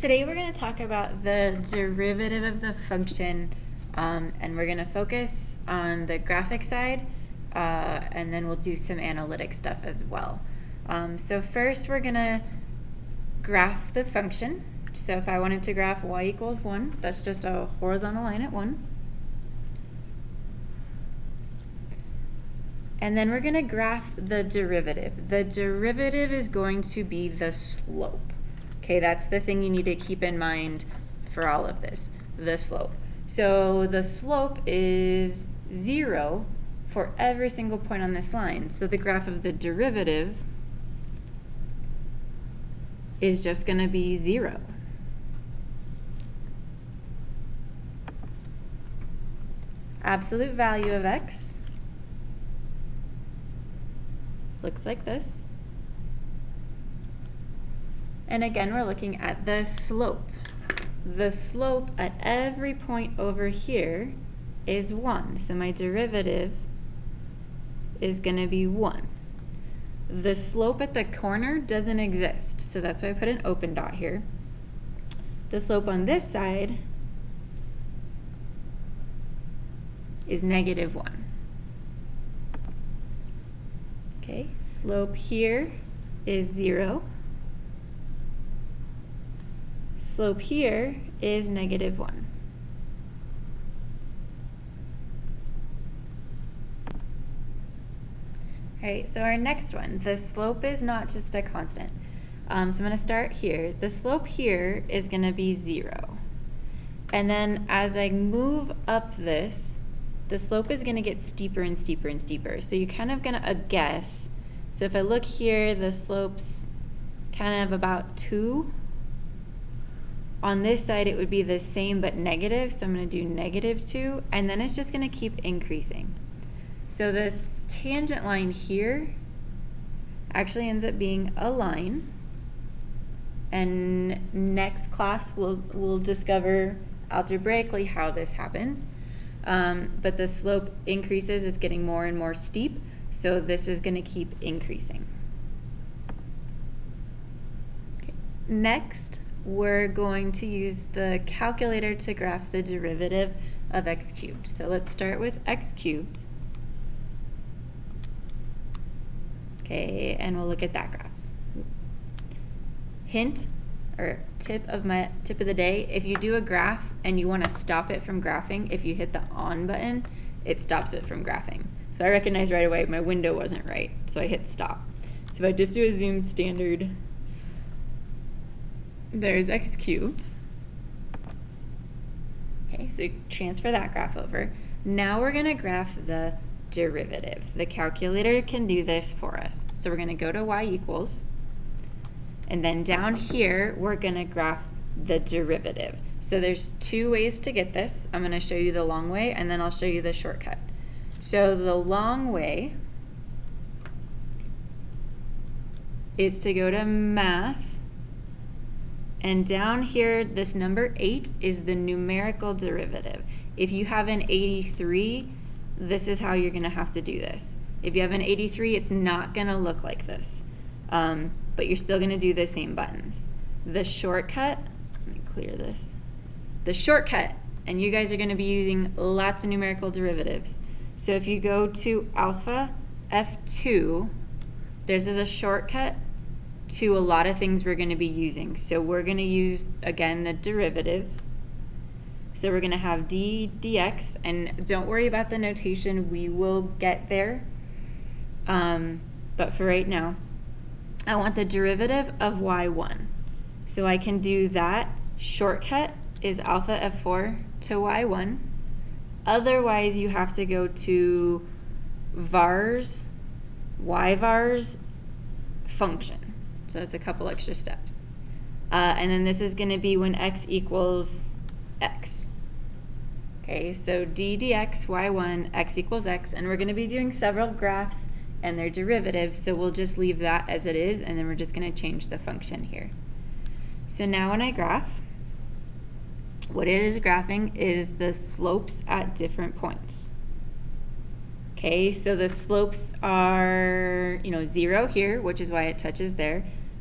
Today we're going to talk about the derivative of the function, and we're going to focus on the graphic side, and then we'll do some analytic stuff as well. So first we're going to graph the function. So if I wanted to graph y equals 1, that's just a horizontal line at 1. And then we're going to graph the derivative. The derivative is going to be the slope. Okay, that's the thing you need to keep in mind for all of this, the slope. So the slope is 0 for every single point on this line. So the graph of the derivative is just going to be 0. Absolute value of x looks like this. And again, we're looking at the slope. The slope at every point over here is 1. So my derivative is going to be 1. The slope at the corner doesn't exist, so that's why I put an open dot here. The slope on this side is -1. Okay, slope here is 0. Slope here is -1. All right, so our next one, the slope is not just a constant. So I'm going to start here. The slope here is going to be 0. And then as I move up this, the slope is going to get steeper and steeper and steeper. So you're kind of going to guess. So if I look here, the slope's kind of about 2. On this side, it would be the same but negative, so I'm going to do -2, and then it's just going to keep increasing. So the tangent line here actually ends up being a line, and next class we'll discover algebraically how this happens. But the slope increases, it's getting more and more steep, so this is going to keep increasing. Okay. Next, we're going to use the calculator to graph the derivative of x cubed. So let's start with x cubed. Okay, and we'll look at that graph. Hint, or tip of the day, if you do a graph and you want to stop it from graphing, if you hit the on button, it stops it from graphing. So I recognize right away my window wasn't right, so I hit stop. So if I just do a zoom standard, there's x cubed. Okay, so transfer that graph over. Now we're going to graph the derivative. The calculator can do this for us. So we're going to go to y equals, and then down here we're going to graph the derivative. So there's 2 ways to get this. I'm going to show you the long way, and then I'll show you the shortcut. So the long way is to go to math, and down here, this number 8 is the numerical derivative. If you have an 83, this is how you're going to have to do this. If you have an 83, it's not going to look like this, but you're still going to do the same buttons. The shortcut, let me clear this. The shortcut, and you guys are going to be using lots of numerical derivatives. So if you go to alpha F2, this is a shortcut to a lot of things we're going to be using. So we're going to use, again, the derivative. So we're going to have d dx, and don't worry about the notation, we will get there. But for right now, I want the derivative of y1. So I can do that. Shortcut is alpha F4 to y1. Otherwise, you have to go to vars, yvars function. So that's a couple extra steps. And then this is going to be when x equals x. Okay, so d dx y1, x equals x, and we're going to be doing several graphs and their derivatives, so we'll just leave that as it is, and then we're just going to change the function here. So now when I graph, what it is graphing is the slopes at different points. Okay, so the slopes are, 0 here, which is why it touches there.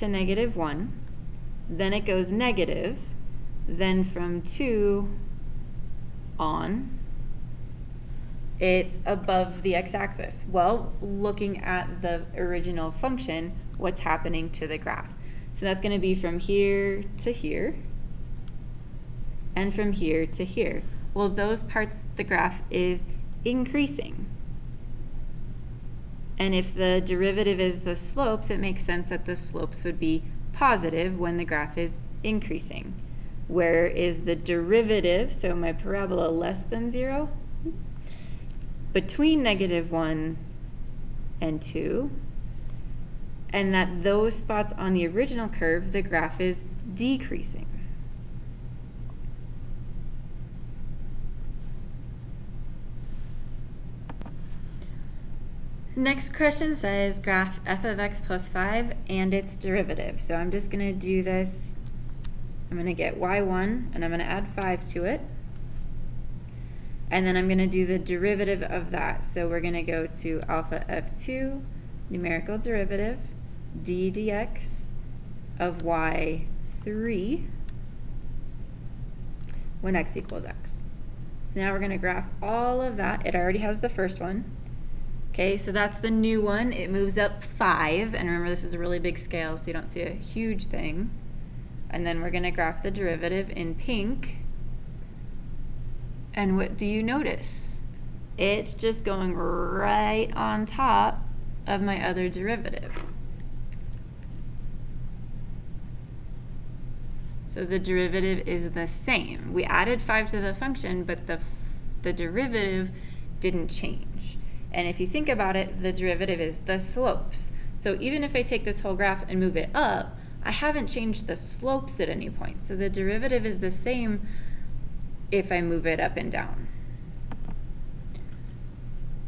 to -1, then it goes negative, then from 2 on, it's above the x-axis. Well, looking at the original function, what's happening to the graph? So that's going to be from here to here, and from here to here. Well, those parts, the graph is increasing. And if the derivative is the slopes, it makes sense that the slopes would be positive when the graph is increasing. Where is the derivative, so my parabola less than 0? Between -1 and 2, and that those spots on the original curve, the graph is decreasing. Next question says graph f of x plus 5 and its derivative. So I'm just going to do this. I'm going to get y1 and I'm going to add 5 to it. And then I'm going to do the derivative of that. So we're going to go to alpha f2, numerical derivative, d dx of y3 when x equals x. So now we're going to graph all of that. It already has the first one. Okay, so that's the new one. It moves up 5. And remember, this is a really big scale, so you don't see a huge thing. And then we're going to graph the derivative in pink. And what do you notice? It's just going right on top of my other derivative. So the derivative is the same. We added 5 to the function, but the derivative didn't change. And if you think about it, the derivative is the slopes. So even if I take this whole graph and move it up, I haven't changed the slopes at any point. So the derivative is the same if I move it up and down.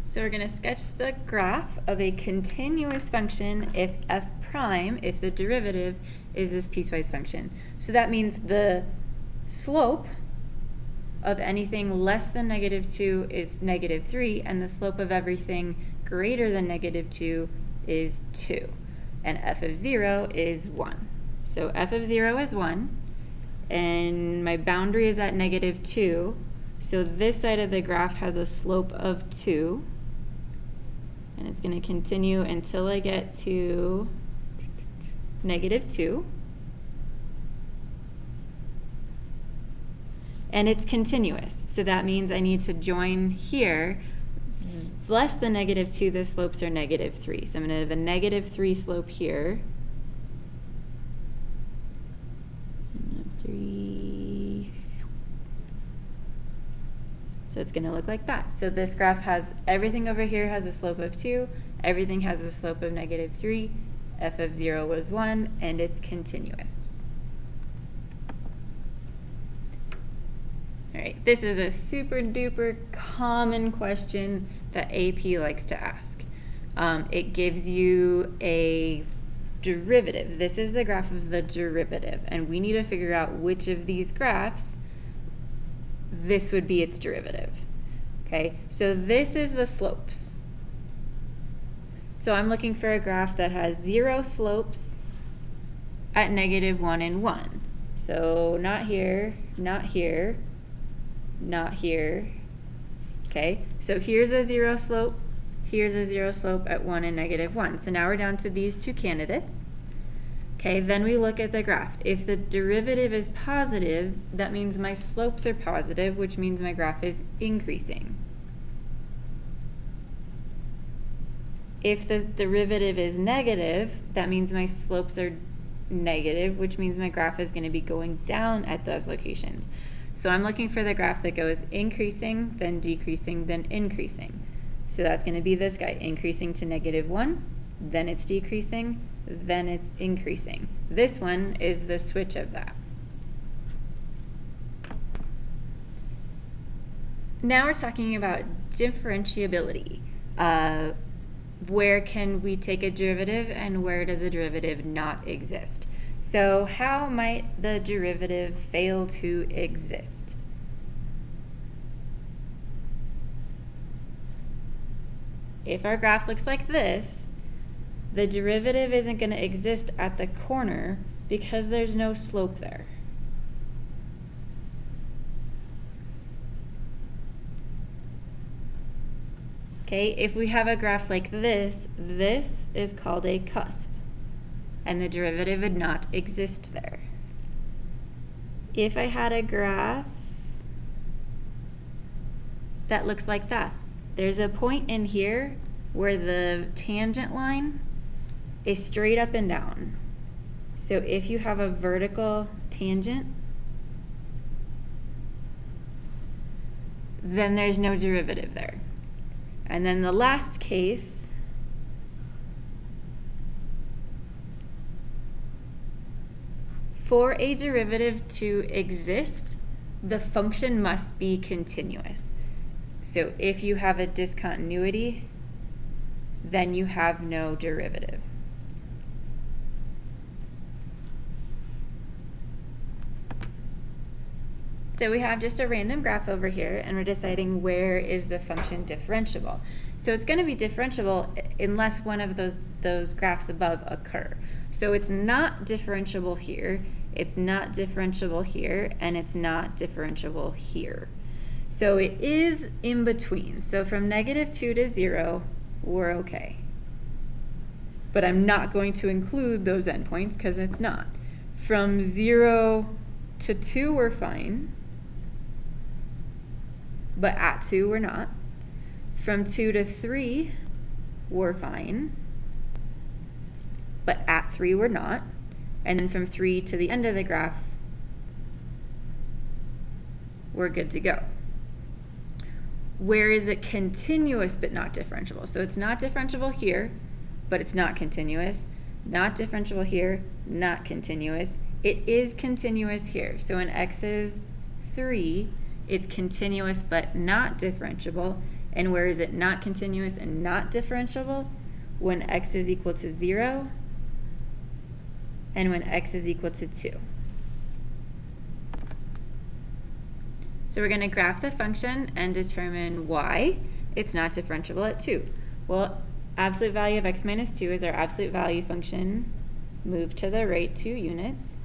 So we're going to sketch the graph of a continuous function if f prime, if the derivative is this piecewise function. So that means the slope of anything less than -2 is -3, and the slope of everything greater than -2 is 2. And f of 0 is 1. So f of 0 is 1, and my boundary is at -2. So this side of the graph has a slope of 2, and it's going to continue until I get to -2. And it's continuous, so that means I need to join here. Less than -2, the slopes are -3. So I'm going to have a -3 slope here. 3. So it's going to look like that. So this graph has everything over here has a slope of 2, everything has a slope of -3, f of 0 was 1, and it's continuous. All right, this is a super duper common question that AP likes to ask. It gives you a derivative. This is the graph of the derivative, and we need to figure out which of these graphs this would be its derivative. Okay, so this is the slopes. So I'm looking for a graph that has 0 slopes at -1 and 1. So not here, not here, not here. Okay, so here's a 0 slope, here's a 0 slope at 1 and -1. So now we're down to these two candidates. Okay, then we look at the graph. If the derivative is positive, that means my slopes are positive, which means my graph is increasing. If the derivative is negative, that means my slopes are negative, which means my graph is going to be going down at those locations. So I'm looking for the graph that goes increasing, then decreasing, then increasing. So that's going to be this guy, increasing to -1, then it's decreasing, then it's increasing. This one is the switch of that. Now we're talking about differentiability. Where can we take a derivative and where does a derivative not exist? So how might the derivative fail to exist? If our graph looks like this, the derivative isn't going to exist at the corner because there's no slope there. Okay, if we have a graph like this, this is called a cusp, and the derivative would not exist there. If I had a graph that looks like that, there's a point in here where the tangent line is straight up and down. So if you have a vertical tangent, then there's no derivative there. And then the last case, for a derivative to exist, the function must be continuous. So if you have a discontinuity, then you have no derivative. So we have just a random graph over here, and we're deciding where is the function differentiable. So it's going to be differentiable unless one of those graphs above occur. So it's not differentiable here, it's not differentiable here, and it's not differentiable here. So it is in between. So from -2 to 0, we're okay. But I'm not going to include those endpoints because it's not. From 0 to 2, we're fine. But at 2, we're not. From 2 to 3, we're fine. But at 3, we're not. And then from 3 to the end of the graph, we're good to go. Where is it continuous but not differentiable? So it's not differentiable here, but it's not continuous. Not differentiable here, not continuous. It is continuous here. So when x is 3, it's continuous but not differentiable. And where is it not continuous and not differentiable? When x is equal to 0 and when x is equal to 2. So we're going to graph the function and determine why it's not differentiable at 2. Well, absolute value of x minus 2 is our absolute value function moved to the right 2 units.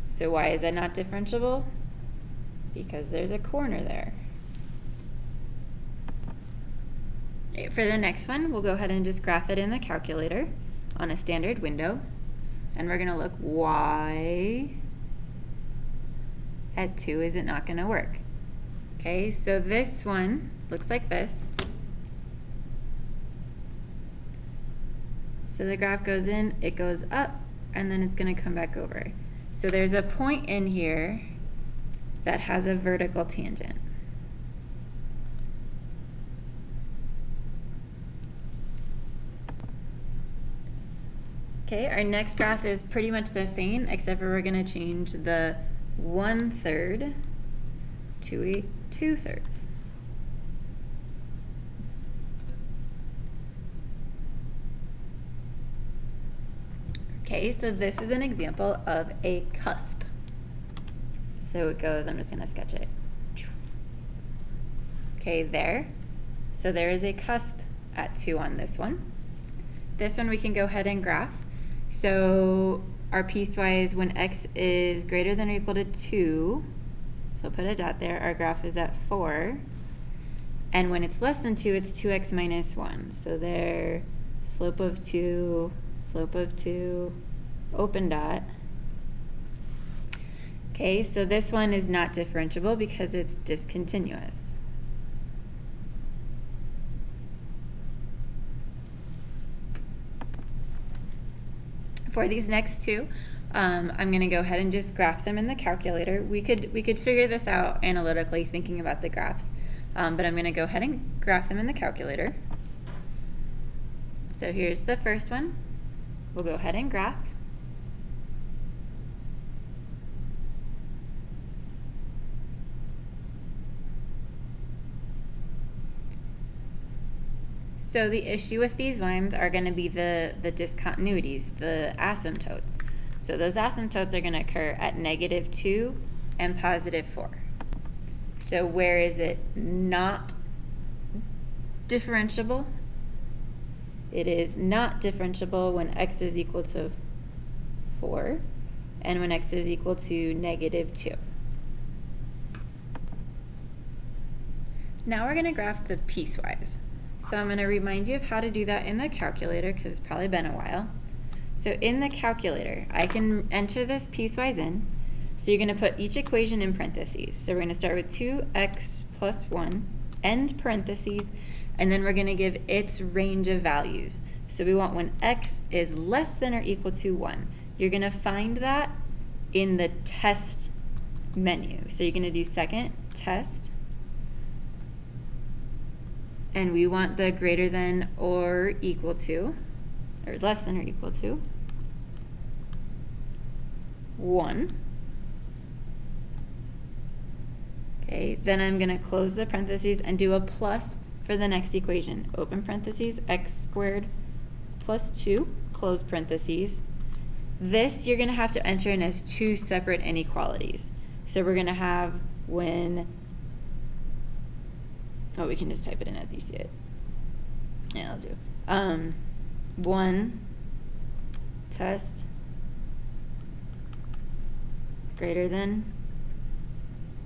So why is that not differentiable? Because there's a corner there. Okay, for the next one, we'll go ahead and just graph it in the calculator on a standard window. And we're going to look why at 2 is it not going to work. Okay, so this one looks like this. So the graph goes in, it goes up, and then it's going to come back over. So there's a point in here that has a vertical tangent. Okay, our next graph is pretty much the same, except for we're going to change the 1/3 to a 2/3. Okay, so this is an example of a cusp. So it goes, I'm just going to sketch it. Okay, there. So there is a cusp at 2 on this one. This one we can go ahead and graph. So our piecewise, when x is greater than or equal to 2, so I'll put a dot there, our graph is at 4. And when it's less than 2, it's 2x minus 1. So there, slope of 2, open dot. Okay, so this one is not differentiable because it's discontinuous. For these next two, I'm going to go ahead and just graph them in the calculator. We could figure this out analytically thinking about the graphs, but I'm going to go ahead and graph them in the calculator. So here's the first one. We'll go ahead and graph. So the issue with these ones are going to be the discontinuities, the asymptotes. So those asymptotes are going to occur at -2 and +4. So where is it not differentiable? It is not differentiable when x is equal to 4 and when x is equal to -2. Now we're going to graph the piecewise. So I'm going to remind you of how to do that in the calculator because it's probably been a while. So in the calculator, I can enter this piecewise in. So you're going to put each equation in parentheses. So we're going to start with 2x plus 1, end parentheses, and then we're going to give its range of values. So we want when x is less than or equal to 1. You're going to find that in the test menu. So you're going to do second, test, and we want the greater than or equal to, or less than or equal to, 1. Okay, then I'm going to close the parentheses and do a plus for the next equation. Open parentheses, x squared plus 2, close parentheses. This you're going to have to enter in as two separate inequalities. So we're going to have when, oh, we can just type it in as you see it. Yeah, I'll do. 1 test greater than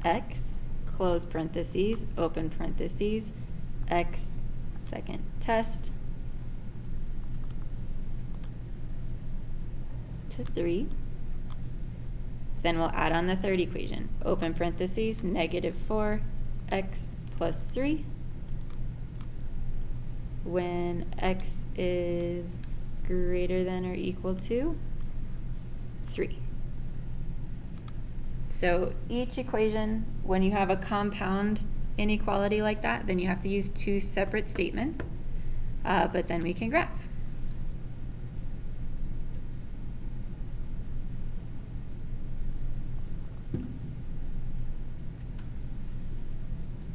x, close parentheses, open parentheses, x second test to 3. Then we'll add on the third equation. Open parentheses, -4, x plus 3. When x is greater than or equal to 3. So each equation, when you have a compound inequality like that, then you have to use two separate statements, but then we can graph.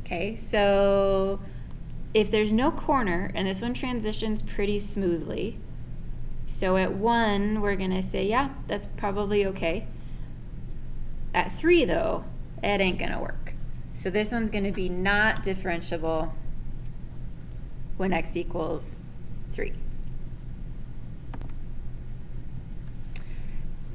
Okay, so if there's no corner, and this one transitions pretty smoothly, so at 1, we're going to say, yeah, that's probably okay. At 3, though, it ain't going to work. So this one's going to be not differentiable when x equals 3.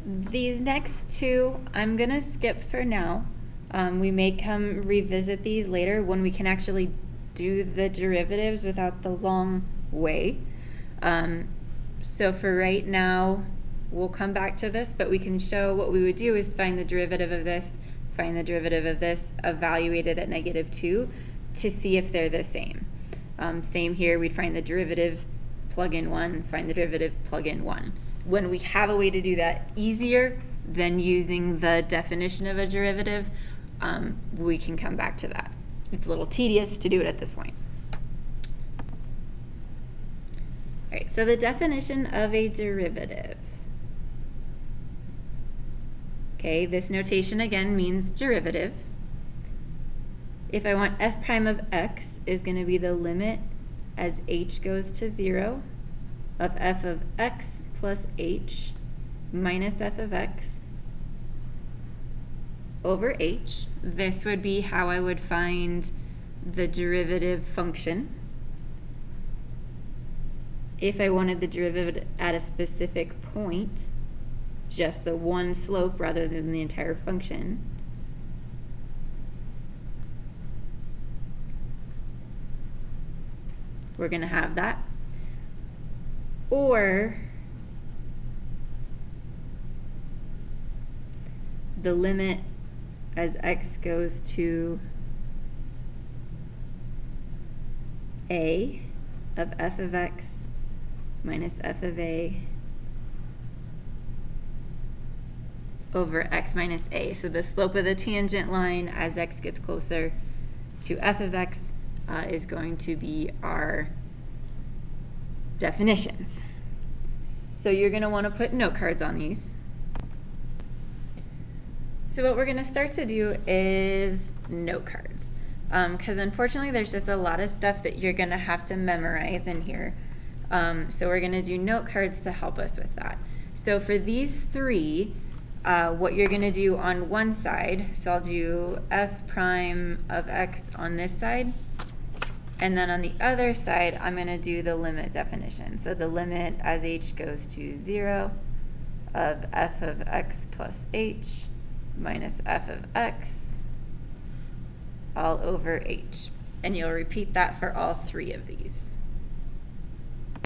These next two, I'm going to skip for now. We may come revisit these later when we can actually do the derivatives without the long way. So for right now, we'll come back to this, but we can show what we would do is find the derivative of this, find the derivative of this, evaluate it at -2 to see if they're the same. Same here, we'd find the derivative, plug in 1, find the derivative, plug in 1. When we have a way to do that easier than using the definition of a derivative, we can come back to that. It's a little tedious to do it at this point. All right, so the definition of a derivative. Okay, this notation again means derivative. If I want f prime of x is going to be the limit as h goes to 0 of f of x plus h minus f of x over h. This would be how I would find the derivative function. If I wanted the derivative at a specific point, just the one slope rather than the entire function, we're going to have that. Or the limit as x goes to a of f of x minus f of a over x minus a. So the slope of the tangent line as x gets closer to f of x is going to be our definitions. So you're going to want to put note cards on these. So what we're going to start to do is note cards. Because unfortunately there's just a lot of stuff that you're going to have to memorize in here. So we're going to do note cards to help us with that. So for these three, what you're going to do on one side, so I'll do f prime of x on this side, And then on the other side, I'm going to do the limit definition. So the limit as h goes to 0 of f of x plus h minus f of x all over h. And you'll repeat that for all three of these.